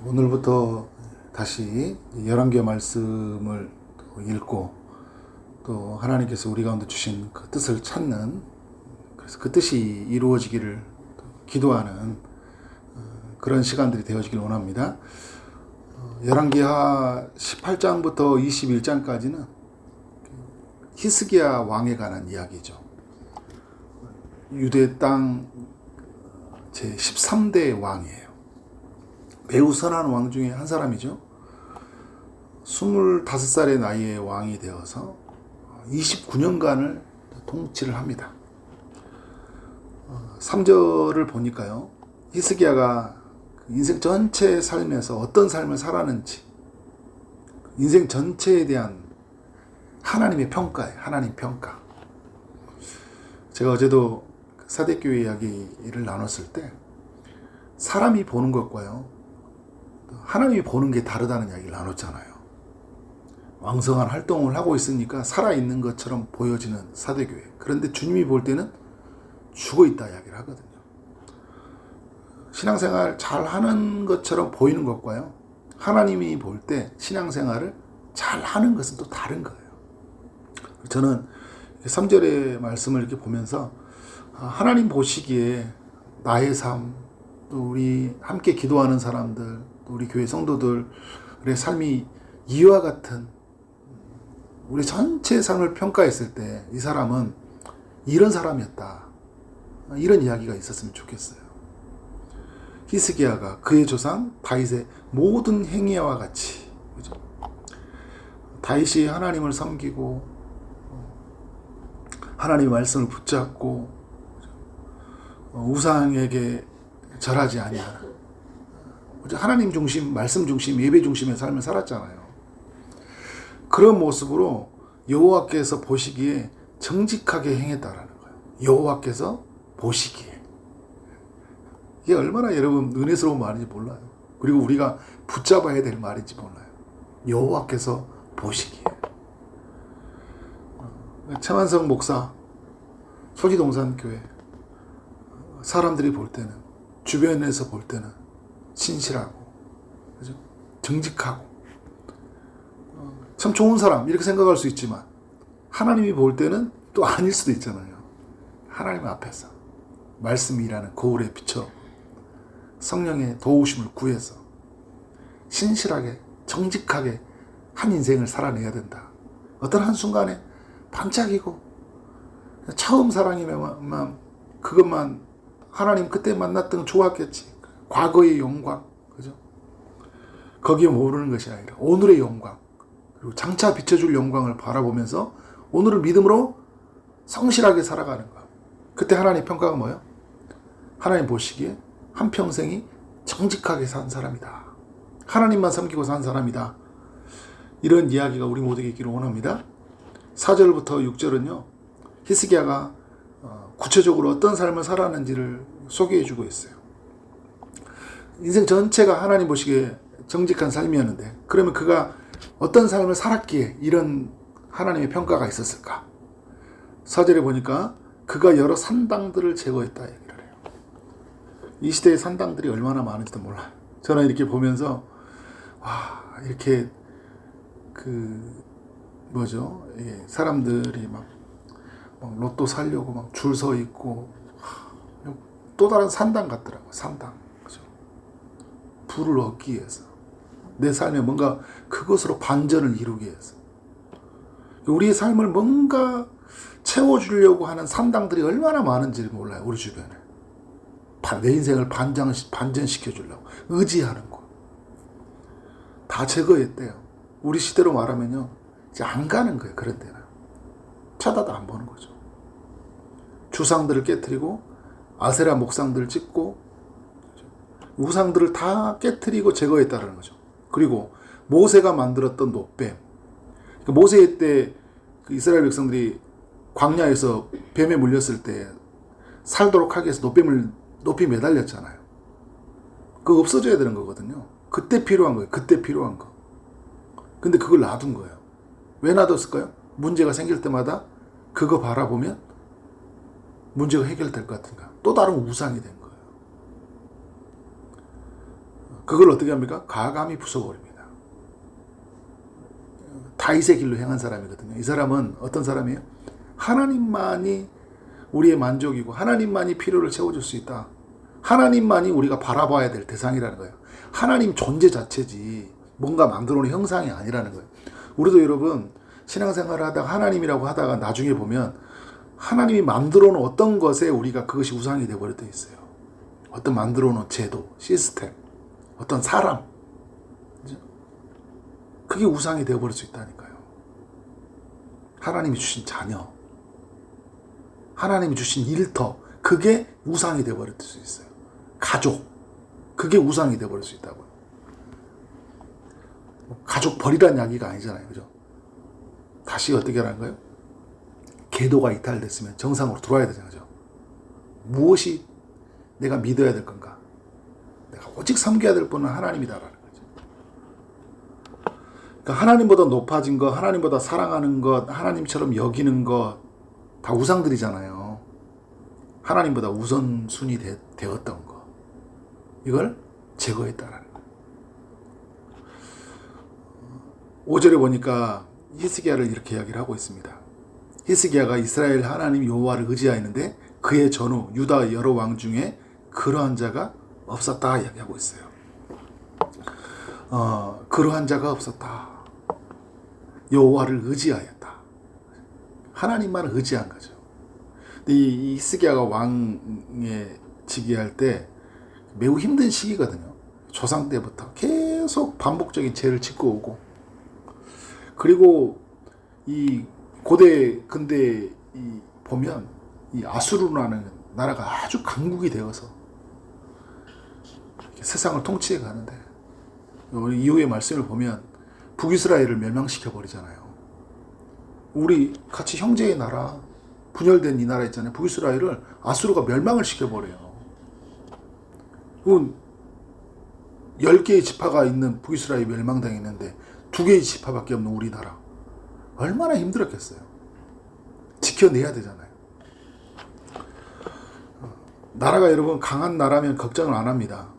오늘부터 다시 열왕기하 말씀을 읽고 또 하나님께서 우리 가운데 주신 그 뜻을 찾는, 그래서 그 뜻이 이루어지기를 기도하는 그런 시간들이 되어지길 원합니다. 열왕기하 18장부터 21장까지는 히스기야 왕에 관한 이야기죠. 유대 땅 제13대 왕이에요. 매우 선한 왕 중에 한 사람이죠. 25살의 나이에 왕이 되어서 29년간을 통치를 합니다. 3절을 보니까요, 히스기야가 인생 전체의 삶에서 어떤 삶을 살았는지, 인생 전체에 대한 하나님의 평가예요. 하나님 평가. 제가 어제도 사대교회 이야기를 나눴을 때 사람이 보는 것과요, 하나님이 보는 게 다르다는 이야기를 나눴잖아요. 왕성한 활동을 하고 있으니까 살아있는 것처럼 보여지는 사대교회. 그런데 주님이 볼 때는 죽어있다 이야기를 하거든요. 신앙생활 잘 하는 것처럼 보이는 것과요, 하나님이 볼 때 신앙생활을 잘 하는 것은 또 다른 거예요. 저는 3절의 말씀을 이렇게 보면서 하나님 보시기에 나의 삶, 또 우리 함께 기도하는 사람들, 또 우리 교회 성도들의 삶이 이와 같은 우리 전체의 삶을 평가했을 때 이 사람은 이런 사람이었다, 이런 이야기가 있었으면 좋겠어요. 히스기야가 그의 조상 다윗의 모든 행위와 같이, 그죠? 다윗이 하나님을 섬기고 하나님의 말씀을 붙잡고 우상에게 절하지 아니하는, 하나님 중심, 말씀 중심, 예배 중심의 삶을 살았잖아요. 그런 모습으로 여호와께서 보시기에 정직하게 행했다라는 거예요. 여호와께서 보시기에. 이게 얼마나 여러분 은혜스러운 말인지 몰라요. 그리고 우리가 붙잡아야 될 말인지 몰라요. 여호와께서 보시기에. 최만성 목사, 소지동산 교회, 사람들이 볼 때는, 주변에서 볼 때는 신실하고, 그죠? 정직하고, 참 좋은 사람 이렇게 생각할 수 있지만 하나님이 볼 때는 또 아닐 수도 있잖아요. 하나님 앞에서 말씀이라는 거울에 비춰 성령의 도우심을 구해서 신실하게 정직하게 한 인생을 살아내야 된다. 어떤 한순간에 반짝이고 처음 사랑이면 그것만, 하나님 그때 만났던 좋았겠지, 과거의 영광, 그죠? 거기에 모르는 것이 아니라 오늘의 영광, 그리고 장차 비춰줄 영광을 바라보면서 오늘을 믿음으로 성실하게 살아가는 것. 그때 하나님 평가가 뭐예요? 하나님 보시기에 한평생이 정직하게 산 사람이다, 하나님만 섬기고 산 사람이다, 이런 이야기가 우리 모두에게 있기를 원합니다. 4절부터 6절은요 히스기야가 구체적으로 어떤 삶을 살았는지를 소개해주고 있어요. 인생 전체가 하나님 보시기에 정직한 삶이었는데, 그러면 그가 어떤 삶을 살았기에 이런 하나님의 평가가 있었을까? 4절에 보니까 그가 여러 산당들을 제거했다 얘기를 해요. 이 시대의 산당들이 얼마나 많은지도 몰라요. 저는 이렇게 보면서 와, 이렇게 사람들이 막 로또 사려고 막 줄 서 있고, 또 다른 산당 같더라고요. 산당, 그죠? 부를 얻기 위해서, 내 삶에 뭔가 그것으로 반전을 이루기 위해서 우리의 삶을 뭔가 채워주려고 하는 산당들이 얼마나 많은지 몰라요. 우리 주변에 내 인생을 반전시켜주려고 의지하는 거 다 제거했대요. 우리 시대로 말하면요, 이제 안 가는 거예요. 그런 데는 쳐다도 안 보는 거죠. 주상들을 깨트리고 아세라 목상들을 찍고 우상들을 다 깨트리고 제거했다는 거죠. 그리고 모세가 만들었던 노뱀, 모세 때 그 이스라엘 백성들이 광야에서 뱀에 물렸을 때 살도록 하기 위해서 노뱀을 높이 매달렸잖아요. 그거 없어져야 되는 거거든요. 그때 필요한 거예요. 그때 필요한 거. 근데 그걸 놔둔 거예요. 왜 놔뒀을까요? 문제가 생길 때마다 그거 바라보면 문제가 해결될 것 같은가, 또 다른 우상이 된 거예요. 그걸 어떻게 합니까? 과감히 부숴버립니다. 다윗의 길로 행한 사람이거든요. 이 사람은 어떤 사람이에요? 하나님만이 우리의 만족이고 하나님만이 필요를 채워줄 수 있다. 하나님만이 우리가 바라봐야 될 대상이라는 거예요. 하나님 존재 자체지 뭔가 만들어 놓은 형상이 아니라는 거예요. 우리도 여러분 신앙생활을 하다가 하나님이라고 하다가 나중에 보면 하나님이 만들어 놓은 어떤 것에 우리가 그것이 우상이 되어버려 있어요. 어떤 만들어 놓은 제도, 시스템, 어떤 사람, 그게 우상이 되어버릴 수 있다니까요. 하나님이 주신 자녀, 하나님이 주신 일터, 그게 우상이 되어버릴 수 있어요. 가족, 그게 우상이 되어버릴 수 있다고요. 가족 버리라는 이야기가 아니잖아요. 그죠? 다시 어떻게 하라는 거예요? 계도가 이탈됐으면 정상으로 들어와야 되잖아요. 그죠? 무엇이 내가 믿어야 될 건가? 내가 오직 섬겨야 될 분은 하나님이다라는 거죠. 그러니까 하나님보다 높아진 것, 하나님보다 사랑하는 것, 하나님처럼 여기는 것, 다 우상들이잖아요. 하나님보다 우선순위 되었던 것. 이걸 제거했다라는 거예요. 5절에 보니까 히스기야를 이렇게 이야기를 하고 있습니다. 히스기야가 이스라엘 하나님 여호와를 의지하였는데 그의 전후 유다 여러 왕 중에 그러한 자가 없었다 이야기하고 있어요. 그러한 자가 없었다. 여호와를 의지하였다. 하나님만을 의지한 거죠. 이 히스기야가 왕에 즉위할 때 매우 힘든 시기거든요. 조상 때부터 계속 반복적인 죄를 짓고 오고, 그리고 이 고대 근대 보면 이 아수르라는 나라가 아주 강국이 되어서 세상을 통치해 가는데, 이후의 말씀을 보면 북이스라엘을 멸망시켜 버리잖아요. 우리 같이 형제의 나라, 분열된 이 나라 있잖아요. 북이스라엘을 아수르가 멸망을 시켜버려요. 10개의 지파가 있는 북이스라엘이 멸망당했는데 2개의 지파밖에 없는 우리나라. 얼마나 힘들었겠어요. 지켜내야 되잖아요. 나라가 여러분 강한 나라면 걱정을 안 합니다.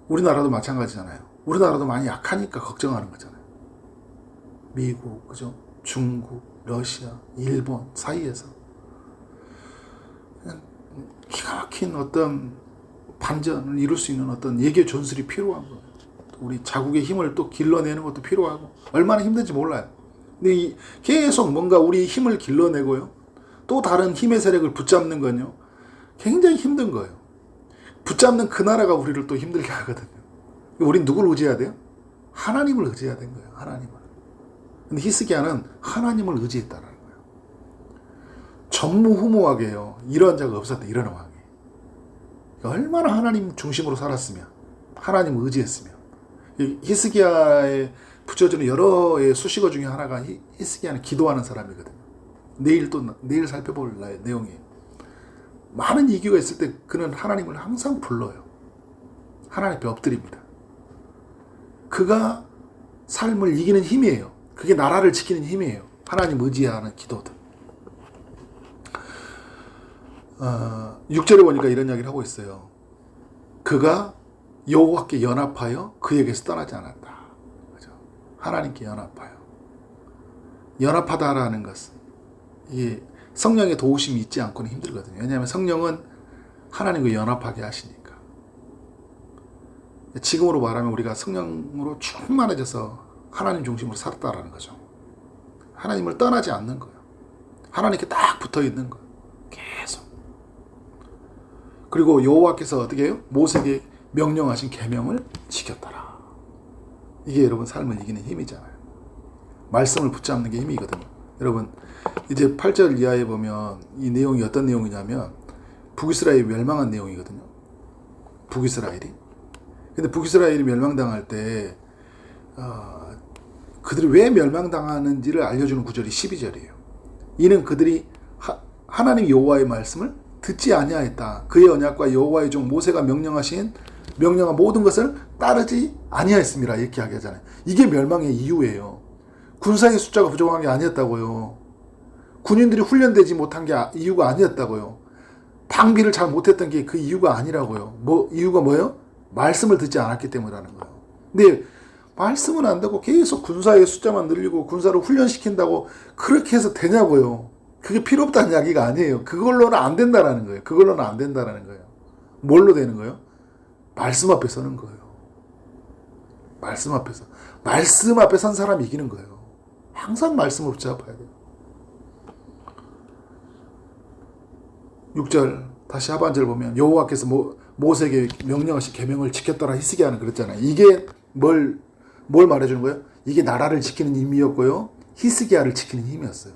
우리나라도 마찬가지잖아요. 우리나라도 많이 약하니까 걱정하는 거잖아요. 미국, 그죠? 중국, 러시아, 일본 사이에서 그냥 기가 막힌 어떤 반전을 이룰 수 있는 어떤 예교 전술이 필요한 거예요. 우리 자국의 힘을 또 길러내는 것도 필요하고, 얼마나 힘든지 몰라요. 근데 계속 뭔가 우리 힘을 길러내고요, 또 다른 힘의 세력을 붙잡는 건요, 굉장히 힘든 거예요. 붙잡는 그 나라가 우리를 또 힘들게 하거든요. 우린 누굴 의지해야 돼요? 하나님을 의지해야 되는 거예요. 하나님을. 근데 히스기야는 하나님을 의지했다는 거예요. 전무후무하게요. 이러한 자가 없었다. 이런 왕이. 얼마나 하나님 중심으로 살았으면, 하나님을 의지했으면. 히스기야에 붙여지는 여러 수식어 중에 하나가 히스기야는 기도하는 사람이거든요. 내일 살펴볼 내용이에요. 많은 이기가 있을 때 그는 하나님을 항상 불러요. 하나님 앞에 엎드립니다. 그가 삶을 이기는 힘이에요. 그게 나라를 지키는 힘이에요. 하나님 의지하는 기도들. 6절에 보니까 이런 이야기를 하고 있어요. 그가 여호와께 연합하여 그에게서 떠나지 않았다. 그죠? 하나님께 연합하여. 연합하다라는 것은 이게 성령의 도우심이 있지 않고는 힘들거든요. 왜냐하면 성령은 하나님과 연합하게 하시니까. 지금으로 말하면 우리가 성령으로 충만해져서 하나님 중심으로 살았다라는 거죠. 하나님을 떠나지 않는 거예요. 하나님께 딱 붙어 있는 거예요. 계속. 그리고 여호와께서 어떻게 해요? 모세에게 명령하신 계명을 지켰더라. 이게 여러분 삶을 이기는 힘이잖아요. 말씀을 붙잡는 게 힘이거든요. 여러분 이제 8절 이하에 보면 이 내용이 어떤 내용이냐면 북이스라엘이 멸망한 내용이거든요. 북이스라엘이. 근데 북이스라엘이 멸망당할 때 그들이 왜 멸망당하는지를 알려주는 구절이 12절이에요. 이는 그들이 하나님 여호와의 말씀을 듣지 아니하였다. 그의 언약과 여호와의 종 모세가 명령한 모든 것을 따르지 아니하였습니다. 이렇게 이야기하잖아요. 이게 멸망의 이유예요. 군사의 숫자가 부족한 게 아니었다고요. 군인들이 훈련되지 못한 게 이유가 아니었다고요. 방비를 잘 못했던 게 그 이유가 아니라고요. 이유가 뭐예요? 말씀을 듣지 않았기 때문이라는 거예요. 근데 말씀은 안 되고 계속 군사의 숫자만 늘리고 군사를 훈련시킨다고 그렇게 해서 되냐고요. 그게 필요 없다는 이야기가 아니에요. 그걸로는 안 된다라는 거예요. 그걸로는 안 된다라는 거예요. 뭘로 되는 거예요? 말씀 앞에 서는 거예요. 말씀 앞에서. 말씀 앞에 선 사람이 이기는 거예요. 항상 말씀을 붙잡아야 돼요. 6절 다시 하반절 보면 여호와께서 모세에게 명령하신 계명을 지켰더라 히스기야는 그랬잖아요. 이게 뭘 말해주는 거예요? 이게 나라를 지키는 힘이었고요. 히스기야를 지키는 힘이었어요.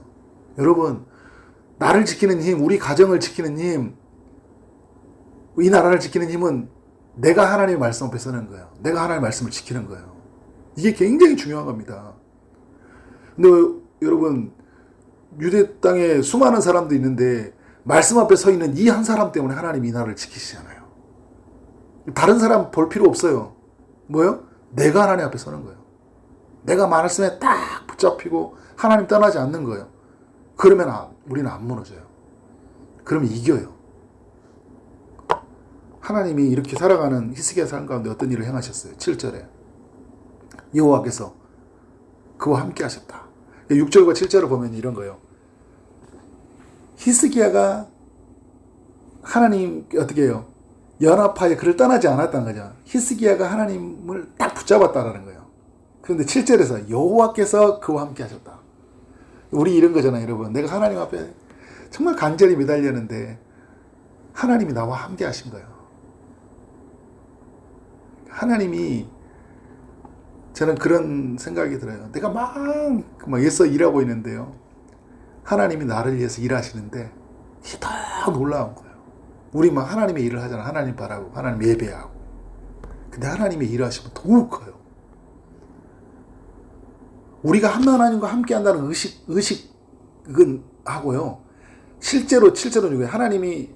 여러분, 나를 지키는 힘, 우리 가정을 지키는 힘, 이 나라를 지키는 힘은 내가 하나님의 말씀 앞에 서는 거예요. 내가 하나님의 말씀을 지키는 거예요. 이게 굉장히 중요한 겁니다. 근데 여러분, 유대 땅에 수많은 사람도 있는데 말씀 앞에 서 있는 이 한 사람 때문에 하나님이 이 나라를 지키시잖아요. 다른 사람 볼 필요 없어요. 뭐요? 내가 하나님 앞에 서는 거예요. 내가 말씀에 딱 붙잡히고 하나님 떠나지 않는 거예요. 그러면 우리는 안 무너져요. 그러면 이겨요. 하나님이 이렇게 살아가는 히스기야 삶 가운데 어떤 일을 행하셨어요? 7절에 여호와께서 그와 함께 하셨다. 6절과 7절을 보면 이런 거예요. 히스기야가 하나님 어떻게 해요? 연합하여 그를 떠나지 않았다는 거죠. 히스기야가 하나님을 딱 붙잡았다라는 거예요. 그런데 7절에서 여호와께서 그와 함께 하셨다. 우리 이런 거잖아요, 여러분. 내가 하나님 앞에 정말 간절히 매달렸는데 하나님이 나와 함께 하신 거예요. 하나님이 저는 그런 생각이 들어요. 내가 막 애써 일하고 있는데요. 하나님이 나를 위해서 일하시는데 이게 더 놀라운 거예요. 우리 막 하나님의 일을 하잖아. 하나님 바라고 하나님 예배하고. 근데 하나님의 일을 하시면 더욱 커요. 우리가 하나님과 함께 한다는 의식은 하고요. 실제로 하나님이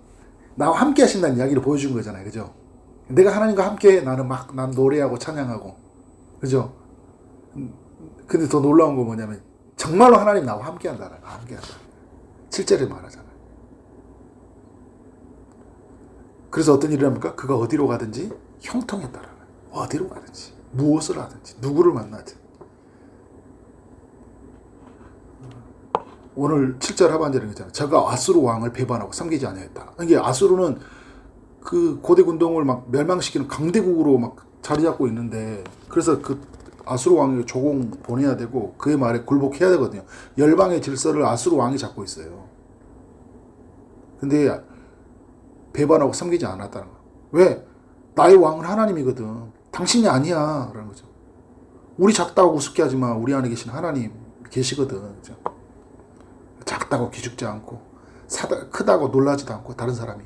나와 함께 하신다는 이야기를 보여준 거잖아요. 그죠? 내가 하나님과 함께 난 노래하고 찬양하고. 그죠? 근데 더 놀라운 건 뭐냐면 정말로 하나님 나와 함께 한다는 거. 함께 한다. 7절에 말하잖아요. 그래서 어떤 일을 합니까? 그가 어디로 가든지 형통에 따라 어디로 가든지 무엇을 하든지 누구를 만나든지. 오늘 7절 하반절에 있잖아요. 저가 아수르 왕을 배반하고 섬기지 아니하였다. 이게 아수르는 그 고대 군동을 막 멸망시키는 강대국으로 막 자리 잡고 있는데, 그래서 그 아수르 왕에게 조공 보내야 되고 그의 말에 굴복해야 되거든요. 열방의 질서를 아수르 왕이 잡고 있어요. 근데 배반하고 섬기지 않았다는 거예요. 왜? 나의 왕은 하나님이거든. 당신이 아니야. 라는 거죠. 우리 작다고 우습게 하지 마. 우리 안에 계신 하나님 계시거든. 그죠? 작다고 기죽지 않고 크다고 놀라지도 않고 다른 사람이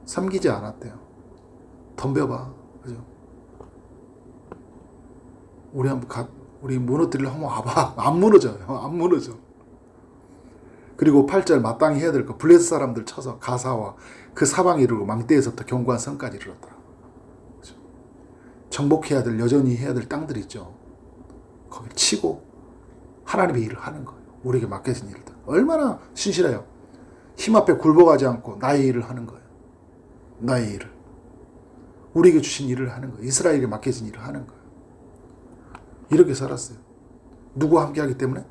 섬기지 않았대요. 덤벼봐. 그죠? 우리 무너뜨리려 하면 와봐. 안 무너져요. 안 무너져. 그리고 8절 마땅히 해야 될 거 블레셋 사람들 쳐서 가사와 그 사방에 이르고 망대에서부터 견고한 성까지 이르렀다. 그죠? 정복해야 될, 여전히 해야 될 땅들이 있죠. 거기를 치고 하나님의 일을 하는 거예요. 우리에게 맡겨진 일들. 얼마나 신실해요. 힘 앞에 굴복하지 않고 나의 일을 하는 거예요. 나의 일을. 우리에게 주신 일을 하는 거예요. 이스라엘에게 맡겨진 일을 하는 거예요. 이렇게 살았어요. 누구와 함께 하기 때문에?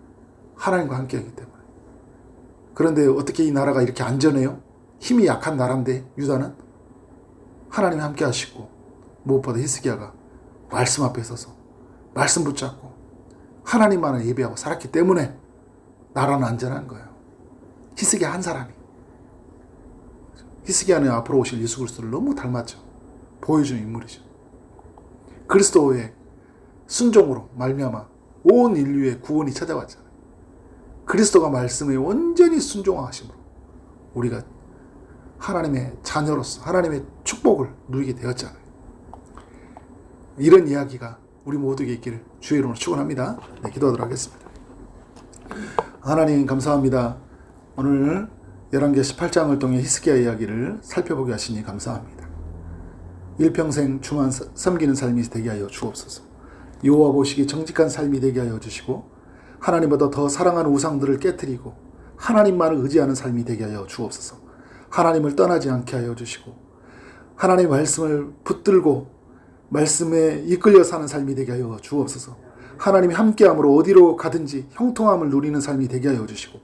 하나님과 함께 하기 때문에. 그런데 어떻게 이 나라가 이렇게 안전해요? 힘이 약한 나라인데 유다는 하나님이 함께 하시고, 무엇보다 히스기야가 말씀 앞에 서서 말씀 붙잡고 하나님만을 예배하고 살았기 때문에 나라는 안전한 거예요. 히스기야 한 사람이. 히스기야는 앞으로 오실 예수 그리스도를 너무 닮았죠. 보여주는 인물이죠. 그리스도의 순종으로 말미암아 온 인류의 구원이 찾아왔잖아요. 그리스도가 말씀에 온전히 순종하심으로 우리가 하나님의 자녀로서 하나님의 축복을 누리게 되었잖아요. 이런 이야기가 우리 모두에게 있기를 주의 이름으로 축원합니다. 네, 기도하도록 하겠습니다. 하나님 감사합니다. 오늘 열왕기하 18장을 통해 히스기야 이야기를 살펴보게 하시니 감사합니다. 일평생 주만 섬기는 삶이 되게 하여 주옵소서. 여호와 보시기 정직한 삶이 되게 하여 주시고, 하나님보다 더 사랑하는 우상들을 깨트리고 하나님만을 의지하는 삶이 되게 하여 주옵소서. 하나님을 떠나지 않게 하여 주시고 하나님의 말씀을 붙들고 말씀에 이끌려 사는 삶이 되게 하여 주옵소서. 하나님이 함께함으로 어디로 가든지 형통함을 누리는 삶이 되게 하여 주시고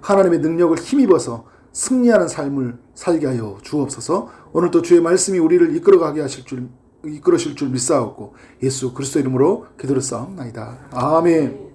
하나님의 능력을 힘입어서 승리하는 삶을 살게 하여 주옵소서. 오늘도 주의 말씀이 우리를 이끌으실 줄 믿사옵고 예수 그리스도 이름으로 기도를 싸움나이다. 아멘.